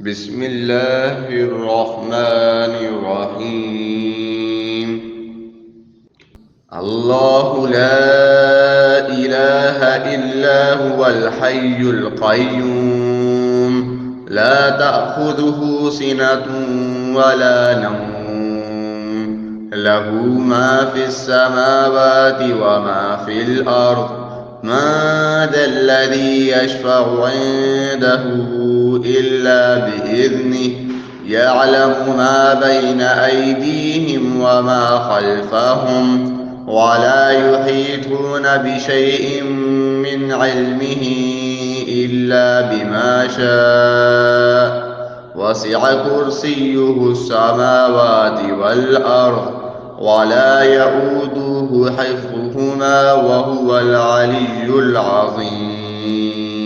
بسم الله الرحمن الرحيم. الله لا إله إلا هو الحي القيوم، لا تأخذه سنة ولا نوم، له ما في السماوات وما في الأرض. من ذا الذي يشفع عنده إلا بإذنه، يعلم ما بين أيديهم وما خلفهم، ولا يحيطون بشيء من علمه إلا بما شاء. وسع كرسيه السماوات والأرض، ولا يئوده حفظهما، وهو العلي العظيم.